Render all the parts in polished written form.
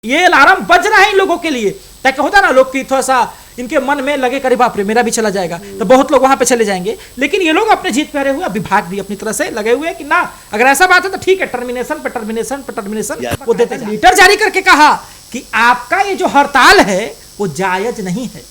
ये अलार्म बज रहा है इन लोगों के लिए, ताकि होता ना लोग की थोड़ा सा इनके मन में लगे करे बाप रे मेरा भी चला जाएगा, तो बहुत लोग वहां पे चले जाएंगे। लेकिन ये लोग अपने जीत पे हरे हुए, विभाग भी अपनी तरह से लगे हुए हैं कि ना अगर ऐसा बात है तो ठीक है, टर्मिनेशन पे टर्मिनेशन पे टर्मिनेशन वो देते हैं। लीटर जारी करके कहा कि आपका ये जो हड़ताल है वो जायज नहीं है।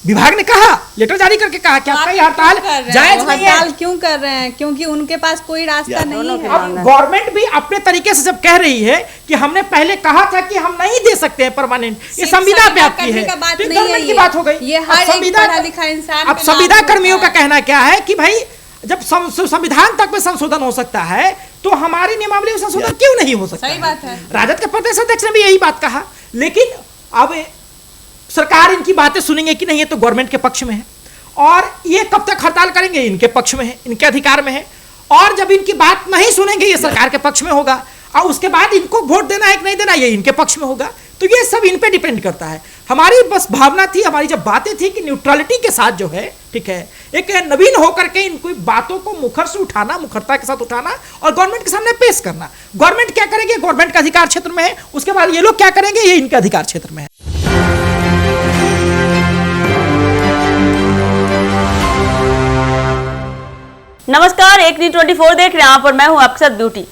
विभाग ने कहा, लेटर जारी करके कहा कि आपका ये हड़ताल जायज नहीं है। हड़ताल क्यों कर रहे हैं? क्योंकि उनके पास कोई रास्ता नहीं है। अब गवर्नमेंट भी अपने तरीके से जब कह रही है कि हमने पहले कहा था कि हम नहीं दे सकते हैं परमानेंट, ये संविदा पे आपकी है, तो गवर्नमेंट की बात हो गई। ये हर एक पढ़ा लिखा इंसान अब संविदा कर्मियों का कहना क्या है कि भाई जब संविधान तक में संशोधन हो सकता है तो हमारी नियमावली में संशोधन क्यों नहीं हो सकता? सही बात है। राजद के प्रदेश अध्यक्ष ने भी यही बात कहा, लेकिन अब सरकार इनकी बातें सुनेंगे कि नहीं, ये तो गवर्नमेंट के पक्ष में है और ये कब तक हड़ताल करेंगे, इनके पक्ष में है, इनके अधिकार में है। और जब इनकी बात नहीं सुनेंगे ये सरकार के पक्ष में होगा, और उसके बाद इनको वोट देना है कि नहीं देना ये इनके पक्ष में होगा। तो ये सब इन पे डिपेंड करता है। हमारी बस भावना थी, हमारी जब बातें थी कि न्यूट्रलिटी के साथ जो है, ठीक है, एक नवीन होकर के इनको बातों को मुखर से उठाना, मुखरता के साथ उठाना और गवर्नमेंट के सामने पेश करना। गवर्नमेंट क्या करेंगे, गवर्नमेंट का अधिकार क्षेत्र में है, उसके बाद ये लोग क्या करेंगे, ये इनके अधिकार क्षेत्र में है। नमस्कार, एक न्यूज़ 24 देख रहे हैं आप और मैं हूं अक्षत ब्यूटी।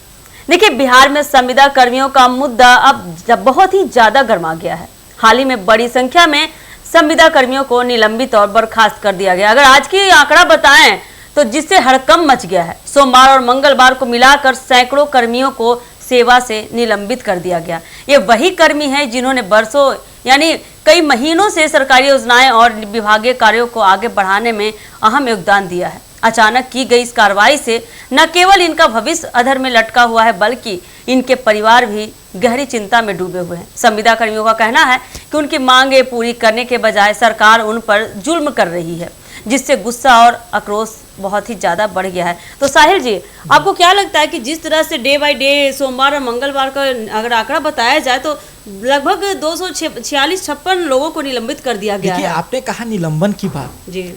देखिए, बिहार में संविदा कर्मियों का मुद्दा अब बहुत ही ज्यादा गर्मा गया है। हाल ही में बड़ी संख्या में संविदा कर्मियों को निलंबित और बर्खास्त कर दिया गया। अगर आज की आंकड़ा बताएं तो जिससे हड़कंप मच गया है, सोमवार और मंगलवार को मिलाकर सैकड़ों कर्मियों को सेवा से निलंबित कर दिया गया। ये वही कर्मी हैं जिन्होंने बरसों यानी कई महीनों से सरकारी योजनाएं और विभागीय कार्यों को आगे बढ़ाने में अहम योगदान दिया है। अचानक की गई इस कार्रवाई से न केवल इनका भविष्य अधर में लटका हुआ है, बल्कि इनके परिवार भी गहरी चिंता में डूबे हुए हैं। संविदा कर्मियों का कहना है कि उनकी मांगें पूरी करने के बजाय सरकार उन पर जुल्म कर रही है, जिससे गुस्सा और आक्रोश बहुत ही ज्यादा बढ़ गया है। तो साहिल जी, आपको क्या लगता है कि जिस तरह से डे बाय डे सोमवार और मंगलवार का अगर आंकड़ा बताया जाए तो लगभग 246-56 लोगों को निलंबित कर दिया गया है। आपने कहा निलंबन की बात जी,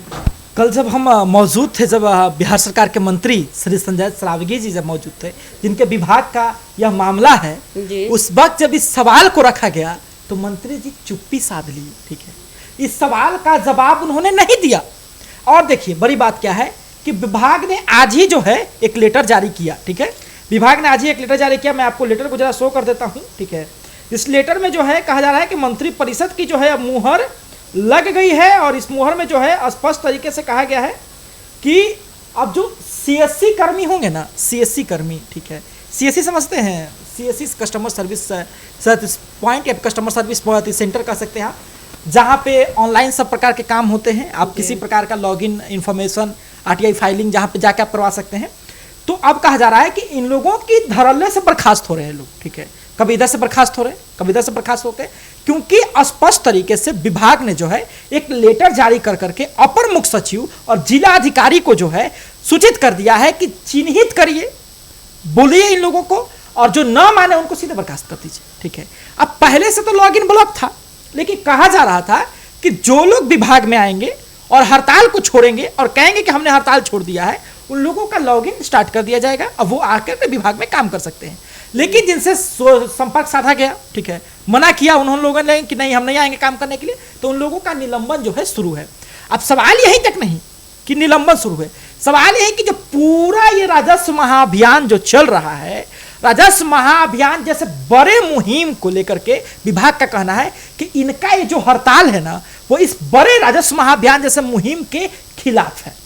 कल जब हम मौजूद थे, जब बिहार सरकार के मंत्री श्री संजय सरावगी जी जब मौजूद थे, जिनके विभाग का यह मामला है, उस वक्त जब इस सवाल को रखा गया तो मंत्री जी चुप्पी साध ली। ठीक है, इस सवाल का जवाब उन्होंने नहीं दिया। और देखिए बड़ी बात क्या है कि विभाग ने आज ही जो है एक लेटर जारी किया। ठीक है, विभाग ने आज ही एक लेटर जारी किया। मैं आपको लेटर को जरा शो कर देता हूँ। ठीक है, इस लेटर में जो है कहा जा रहा है कि मंत्री परिषद की जो है अब मुहर लग गई है और इस मुहर में जो है स्पष्ट तरीके से कहा गया है कि अब जो सीएससी कर्मी होंगे ना, सीएससी कर्मी, ठीक है, सीएससी समझते हैं, सीएससी कस्टमर सर्विस पॉइंट या कस्टमर सर्विस सेंटर कह सकते हैं आप, जहाँ पे ऑनलाइन सब प्रकार के काम होते हैं। आप किसी प्रकार का लॉगिन इंफॉर्मेशन, आरटीआई फाइलिंग जहाँ पे जाके आप करवा सकते हैं। तो अब कहा जा रहा है कि इन लोगों की धरल्ले से बर्खास्त हो रहे हैं लोग। ठीक है, कभी इधर से बर्खास्त हो रहे हैं, कभी इधर से बर्खास्त होते हैं, क्योंकि स्पष्ट तरीके से विभाग ने जो है एक लेटर जारी कर करके अपर मुख्य सचिव और जिला अधिकारी को जो है सूचित कर दिया है कि चिन्हित करिए, बोलिए इन लोगों को, और जो न माने उनको सीधे बर्खास्त कर दीजिए। ठीक है, अब पहले से तो लॉगिन ब्लॉक था, लेकिन कहा जा रहा था कि जो लोग विभाग में आएंगे और हड़ताल को छोड़ेंगे और कहेंगे कि हमने हड़ताल छोड़ दिया है, उन लोगों का लॉगिन स्टार्ट कर दिया जाएगा। अब वो आकर के विभाग में काम कर सकते हैं। लेकिन जिनसे संपर्क साधा गया, ठीक है, मना किया उन्होंने लोगों ने कि नहीं हम नहीं आएंगे काम करने के लिए, तो उन लोगों का निलंबन जो है शुरू है। अब सवाल यहीं तक नहीं कि निलंबन शुरू है, सवाल यह है कि जो पूरा ये राजस्व महाअभियान जो चल रहा है, राजस्व महाअभियान जैसे बड़े मुहिम को लेकर के विभाग का कहना है कि इनका ये जो हड़ताल है ना, वो इस बड़े राजस्व महाअभियान जैसे मुहिम के खिलाफ है,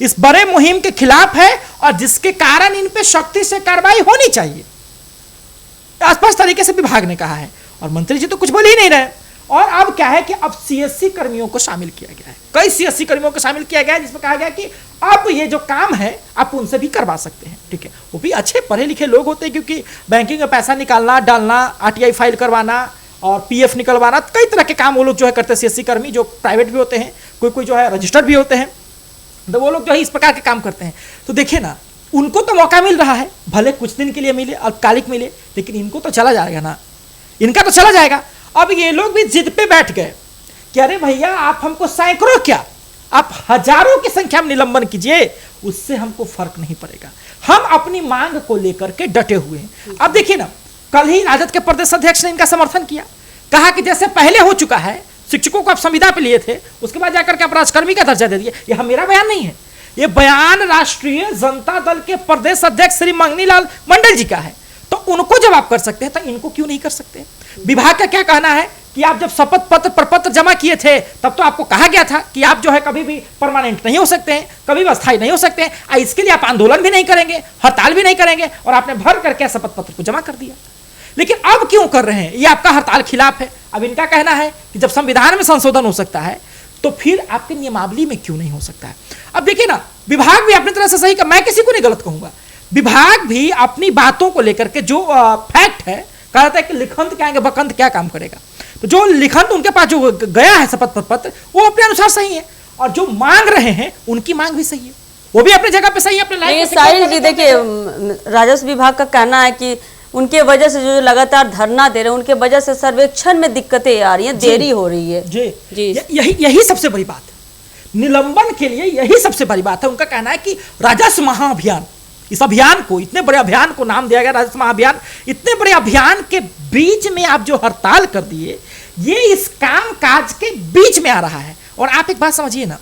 इस बड़े मुहिम के खिलाफ है, और जिसके कारण इन पे सख्ती से कार्रवाई होनी चाहिए, स्पष्ट तरीके से विभाग ने कहा है। और मंत्री जी तो कुछ बोल ही नहीं रहे। और अब क्या है कि अब सीएससी कर्मियों को शामिल किया गया है, कई सीएससी कर्मियों को शामिल किया गया है, जिसमें कहा गया कि अब ये जो काम है आप उनसे भी करवा सकते हैं। ठीक है, वो भी अच्छे पढ़े लिखे लोग होते हैं, क्योंकि बैंकिंग में पैसा निकालना, डालना, आरटीआई फाइल करवाना और पीएफ निकलवाना, कई तरह के काम वो लोग जो है करते हैं। सीएससी कर्मी जो प्राइवेट भी होते हैं, कोई जो है रजिस्टर्ड भी होते हैं, तो वो लोग जो है इस प्रकार के काम करते हैं। तो देखिए ना, उनको तो मौका मिल रहा है, भले कुछ दिन के लिए मिले, अल्पकालिक मिले, लेकिन इनको तो चला जाएगा ना, इनका तो चला जाएगा। अब ये लोग भी जिद पे बैठ गए कि अरे भैया आप हमको सैकड़ों क्या, आप हजारों की संख्या में निलंबन कीजिए, उससे हमको फर्क नहीं पड़ेगा, हम अपनी मांग को लेकर के डटे हुए हैं। अब देखिए ना, कल ही राजद के प्रदेश अध्यक्ष ने इनका समर्थन किया, कहा कि जैसे पहले हो चुका है, शिक्षकों को आप संविदा पे लिए थे, उसके बाद जाकर के आप राजकर्मी का दर्जा दे दिए। यह मेरा बयान नहीं है, यह बयान राष्ट्रीय जनता दल के प्रदेश अध्यक्ष श्री मंगनीलाल मंडल जी का है। तो उनको जब आप कर सकते हैं तो इनको क्यों नहीं कर सकते? विभाग का क्या कहना है कि आप जब शपथ पत्र प्रपत्र जमा किए थे तब तो आपको कहा गया था कि आप जो है कभी भी परमानेंट नहीं हो सकते हैं, कभी भी अस्थायी नहीं हो सकते हैं, इसके लिए आप आंदोलन भी नहीं करेंगे, हड़ताल भी नहीं करेंगे, और आपने भर करके शपथ पत्र को जमा कर दिया। लेकिन अब क्यों कर रहे हैं? ये आपका हड़ताल खिलाफ है। अब इनका कहना है कि जब संविधान में संशोधन हो सकता है तो फिर आपके नियमावली में क्यों नहीं हो सकता है? अब देखिए ना, विभाग भी अपनी तरह से सही, मैं किसी को नहीं गलत कहूंगा, विभाग भी अपनी बातों को लेकर के जो फैक्ट है, कहता है कि लिखंत क्या आएंगे बकंत क्या काम करेगा। तो जो लिखंत उनके पास जो गया है शपथ पत्र, वो अपने अनुसार सही है, और जो मांग रहे हैं उनकी मांग भी सही है, वो भी अपनी जगह पे सही है, अपने लायक। साहिल जी देखिए, राजस्व विभाग का कहना है कि उनके वजह से जो लगातार धरना दे रहे हैं, उनके वजह से सर्वेक्षण में दिक्कतें आ रही हैं, देरी हो रही है। जी यही सबसे बड़ी बात है, निलंबन के लिए यही सबसे बड़ी बात है। उनका कहना है कि राजस्व महाअभियान, इस अभियान को, इतने बड़े अभियान को नाम दिया गया राजस्व महाअभियान, इतने बड़े अभियान के बीच में आप जो हड़ताल कर दिए, ये इस काम काज के बीच में आ रहा है। और आप एक बात समझिए ना,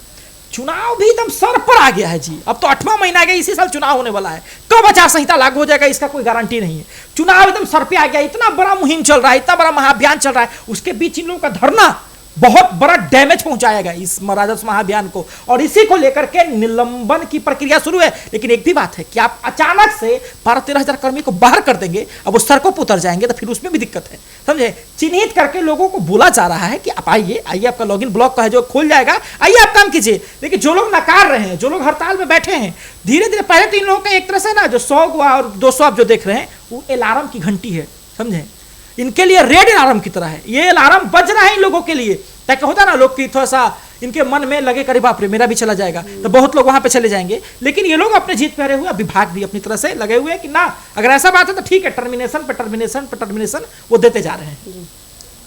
चुनाव भी एकदम सर पर आ गया है जी। अब तो 8वां महीना आ गया, इसी साल चुनाव होने वाला है, कब आचार संहिता लागू हो जाएगा इसका कोई गारंटी नहीं है। चुनाव एकदम सर पे आ गया, इतना बड़ा मुहिम चल रहा है, इतना बड़ा महाअभियान चल रहा है, उसके बीच इन लोगों का धरना बहुत बड़ा डैमेज पहुंचाएगा इस राजस्व महाअभियान को, और इसी को लेकर के निलंबन की प्रक्रिया शुरू है। लेकिन एक भी बात है कि आप अचानक से 12-13 हजार कर्मी को बाहर कर देंगे, अब वो सड़कों पर उतर जाएंगे, तो फिर उसमें भी दिक्कत है, समझे। चिन्हित करके लोगों को बोला जा रहा है कि आप आइए, आपका लॉगिन ब्लॉक का है जो खोल जाएगा, आइए आप काम कीजिए। लेकिन जो लोग नकार रहे हैं, जो लोग हड़ताल में बैठे हैं, धीरे धीरे पहले तो इन लोगों का एक तरह से ना, जो 100 और 200 आप जो देख रहे हैं, वो अलार्म की घंटी है, समझे, इनके लिए रेड अलार्म की तरह है। ये अलार्म बज रहा है इन लोगों के लिए, ताकि होता ना लोग की थोड़ा सा इनके मन में लगे करे बाप रे मेरा भी चला जाएगा, तो बहुत लोग वहां पे चले जाएंगे। लेकिन ये लोग अपने जीत पे अड़े हुए, विभाग भी अपनी तरह से लगे हुए हैं कि ना, अगर ऐसा बात है तो ठीक है, टर्मिनेशन वो देते जा रहे हैं।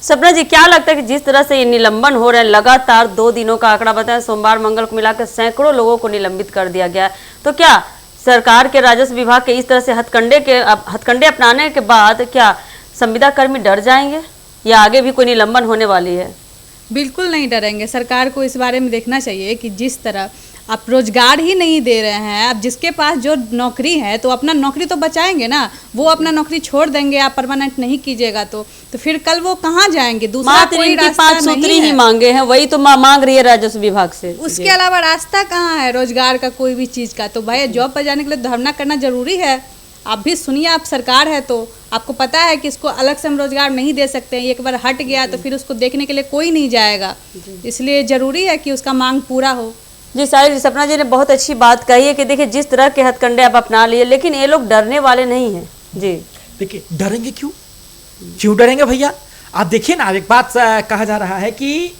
सपना जी, क्या लगता है कि जिस तरह से ये निलंबन हो रहे हैं, लगातार 2 दिनों का आंकड़ा बताया, सोमवार मंगल को मिलाकर सैकड़ों लोगों को निलंबित कर दिया गया, तो क्या सरकार के राजस्व विभाग के इस तरह से हथकंडे अपनाने के बाद क्या संविदा कर्मी डर जाएंगे, या आगे भी कोई निलंबन होने वाली है? बिल्कुल नहीं डरेंगे। सरकार को इस बारे में देखना चाहिए कि जिस तरह आप रोजगार ही नहीं दे रहे हैं, अब जिसके पास जो नौकरी है तो अपना नौकरी तो बचाएंगे ना, वो अपना नौकरी छोड़ देंगे, आप परमानेंट नहीं कीजिएगा तो फिर कल वो कहाँ जाएंगे? दूसरा कोई रास्ता नहीं है। मांगे हैं, वही तो मांग रही है राजस्व विभाग से, उसके अलावा रास्ता कहाँ है रोजगार का, कोई भी चीज का? तो भाई जॉब पर जाने के लिए धरना करना जरूरी है। आप भी सुनिए, आप सरकार है तो आपको पता है कि इसको अलग से हम रोजगार नहीं दे सकते हैं, एक बार हट गया तो फिर उसको देखने के लिए कोई नहीं जाएगा, इसलिए जरूरी है कि उसका मांग पूरा हो। जी साहिल, सपना जी ने बहुत अच्छी बात कही है कि देखिए जिस तरह के हथकंडे आप अपना लिए, लेकिन ये लोग डरने वाले नहीं हैं। जी देखिए, डरेंगे क्यों डरेंगे भैया? आप देखिए ना, एक बात कहा जा रहा है कि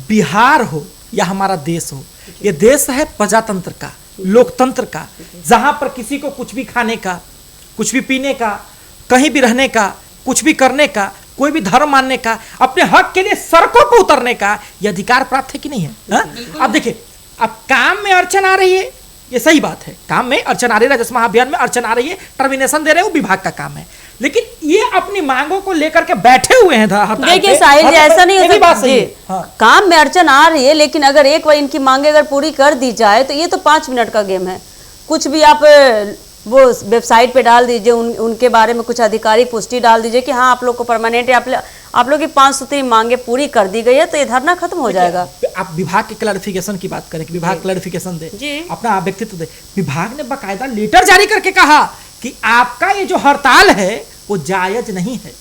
बिहार हो या हमारा देश हो, ये देश है प्रजातंत्र का, लोकतंत्र का, जहां पर किसी को कुछ भी खाने का, कुछ भी पीने का, कहीं भी रहने का, कुछ भी करने का, कोई भी धर्म मानने का, अपने हक के लिए सड़कों पर उतरने का यह अधिकार प्राप्त है कि नहीं है? अब देखिए, अब काम में अड़चन आ रही है, ये सही बात है, काम में अड़चन आ रही है, राजस्व महाअभियान में अड़चन आ रही है, टर्मिनेशन दे रहे हो, विभाग का काम है, लेकिन ये अपनी मांगों को लेकर के बैठे हुए हैं। देखिए साहिल जी, ऐसा नहीं हो सकता, काम में अड़चन आ रही है, लेकिन अगर एक बार इनकी मांगे अगर पूरी कर दी जाए तो ये तो 5 मिनट का गेम है। कुछ भी आप वो वेबसाइट पे डाल दीजिए, उनके बारे में कुछ आधिकारिक पुष्टि डाल दीजिए कि हाँ आप लोग को परमानेंट, आप लोग की 503 मांगे पूरी कर दी गई है, तो ये धरना खत्म हो जाएगा। आप विभाग के क्लैरिफिकेशन की बात करें कि विभाग क्लैरिफिकेशन दे, अपना व्यक्तित्व दे। विभाग ने बाकायदा लेटर जारी करके कहा कि आपका ये जो हड़ताल है वो जायज नहीं है।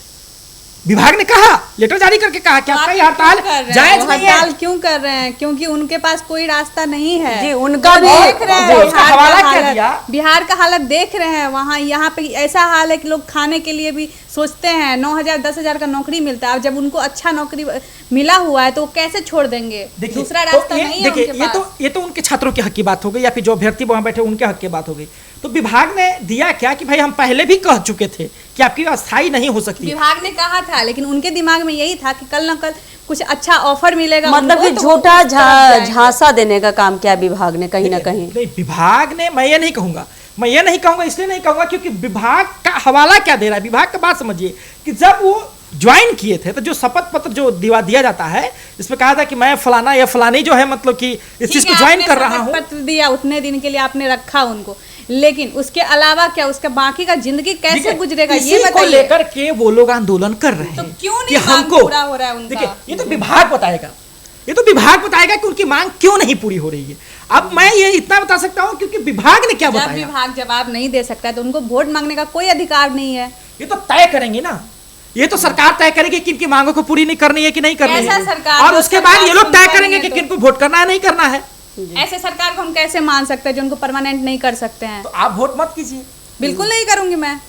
विभाग ने कहा, लेटर जारी करके कहा कि आपका ये हड़ताल जायज नहीं है। हड़ताल क्यों कर रहे हैं? क्योंकि उनके पास कोई रास्ता नहीं है। जी, उनका भी देख रहे हैं बिहार का हालत देख रहे हैं। वहाँ यहाँ पे ऐसा हाल है कि लोग खाने के लिए भी सोचते हैं, 9,000 10,000 का नौकरी मिलता है, जब उनको अच्छा नौकरी मिला हुआ है तो वो कैसे छोड़ देंगे? दूसरा रास्ता नहीं है उनके पास। ये तो उनके छात्रों के हक की बात हो गई, या फिर जो अभ्यर्थी वहां बैठे उनके हक की बात हो गई। तो विभाग ने दिया क्या कि भाई हम पहले भी कह चुके थे कि आपकी अस्थायी नहीं हो सकती। विभाग ने कहा था, लेकिन उनके दिमाग में यही था कि कल न कल कुछ अच्छा ऑफर मिलेगा, मतलब कि झूठा झांसा देने का काम किया विभाग ने कहीं ना कहीं। नहीं, विभाग ने, मैं ये नहीं कहूंगा, मैं ये नहीं कहूंगा, इसलिए नहीं कहूंगा क्योंकि विभाग का हवाला क्या दे रहा है, विभाग का बात समझिए कि जब वो ज्वाइन किए थे तो जो शपथ पत्र जो दिया जाता है, इसमें कहा था कि मैं फलाना या फलानी जो है मतलब कि इस चीज को ज्वाइन कर रहा हूँ। पत्र दिया, उतने दिन के लिए आपने रखा उनको, लेकिन उसके अलावा क्या उसका बाकी का जिंदगी कैसे गुजरेगा ये बताइए। लेकर के वो लोग आंदोलन कर रहे हैं, तो क्यों नहीं कि हमको पूरा हो रहा है उनका? देखिए ये तो विभाग बताएगा, ये तो विभाग बताएगा कि उनकी मांग क्यों नहीं पूरी हो रही है। अब मैं ये इतना बता सकता हूँ क्योंकि विभाग ने क्या जब बताया। विभाग जवाब नहीं दे सकता है तो उनको वोट मांगने का कोई अधिकार नहीं है। ये तो तय करेंगे ना, ये तो सरकार तय करेगी कि इनकी मांगों को पूरी नहीं करनी है कि नहीं करनी ऐसा है, सरकार और जो उसके बाद ये लोग तय सरकार करेंगे कि तो- किनको वोट करना है नहीं करना है। ऐसे सरकार को हम कैसे मान सकते हैं जो उनको परमानेंट नहीं कर सकते हैं? तो आप वोट मत कीजिए, बिल्कुल नहीं करूंगी मैं।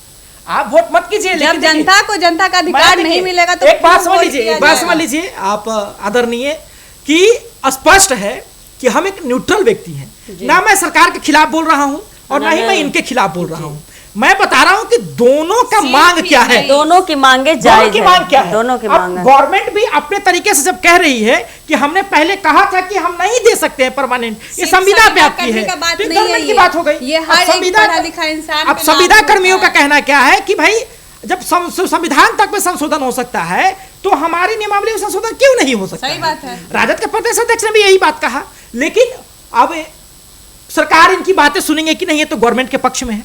आप वोट मत कीजिए। जब लेकिन देखिए, जनता को जनता का अधिकार नहीं मिलेगा तो एक बात क्यों समझ वोट लीजिए, किया एक बात जाएगा? समझ लीजिए आप आदरणीय, कि स्पष्ट है कि हम एक न्यूट्रल व्यक्ति हैं, ना मैं सरकार के खिलाफ बोल रहा हूं और ना ही मैं इनके खिलाफ बोल रहा हूं। मैं बता रहा हूं कि दोनों का सिर्फ मांग ही क्या है, नहीं। दोनों की मांगे दोनों जायज की है। मांग क्या है। दोनों की अब मांग है। गवर्नमेंट भी अपने तरीके से जब कह रही है कि हमने पहले कहा था कि हम नहीं दे सकते हैं परमानेंट, ये सिर्फ संविदा पे संविदा आपकी करने है, का बात तो नहीं है गवर्नमेंट की ये। बात हो गई। ये अब हर एक संविदा- पढ़ा लिखा इंसान अब पे संविदा लागू कर्मियों का होता है। कहना क्या है कि भाई जब संविधान तक में संशोधन हो सकता है तो हमारी नियमावली में संशोधन क्यों नहीं हो सकता? सही बात है। राजद के प्रदेश अध्यक्ष ने भी यही बात कहा, लेकिन अब सरकार इनकी बातें सुनेंगे कि नहीं, ये तो गवर्नमेंट के पक्ष में है,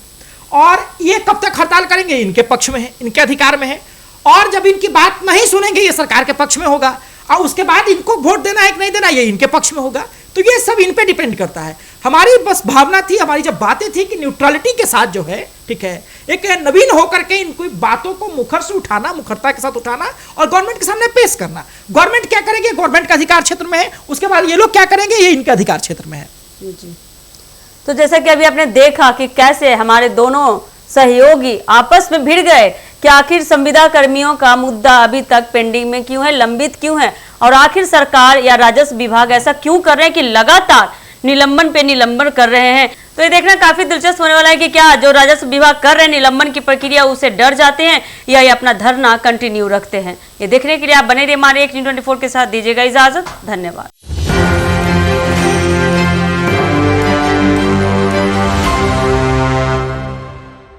और ये कब तक हड़ताल करेंगे, इनके पक्ष में है, इनके अधिकार में है। और जब इनकी बात नहीं सुनेंगे, ये सरकार के पक्ष में होगा, और उसके बाद इनको वोट देना है कि नहीं देना, ये इनके पक्ष में होगा। तो ये सब इन पे डिपेंड करता है। हमारी बस भावना थी, हमारी जब बातें थी कि न्यूट्रलिटी के साथ जो है, ठीक है, एक नवीन होकर के इनको बातों को मुखर से उठाना, मुखरता के साथ उठाना और गवर्नमेंट के सामने पेश करना। गवर्नमेंट क्या करेगी, गवर्नमेंट का अधिकार क्षेत्र में है, उसके बाद ये लोग क्या करेंगे, ये इनके अधिकार क्षेत्र में है। जी। तो जैसा कि अभी आपने देखा कि कैसे हमारे दोनों सहयोगी आपस में भिड़ गए कि आखिर संविदा कर्मियों का मुद्दा अभी तक पेंडिंग में क्यों है, लंबित क्यों है, और आखिर सरकार या राजस्व विभाग ऐसा क्यों कर रहे हैं कि लगातार निलंबन पे निलंबन कर रहे हैं। तो ये देखना काफी दिलचस्प होने वाला है कि क्या जो राजस्व विभाग कर रहे हैं निलंबन की प्रक्रिया उसे डर जाते हैं या ये अपना धरना कंटिन्यू रखते हैं। ये देखने के लिए आप बने रहिए हमारे एक न्यूज़ 24 के साथ। दीजिएगा इजाजत, धन्यवाद।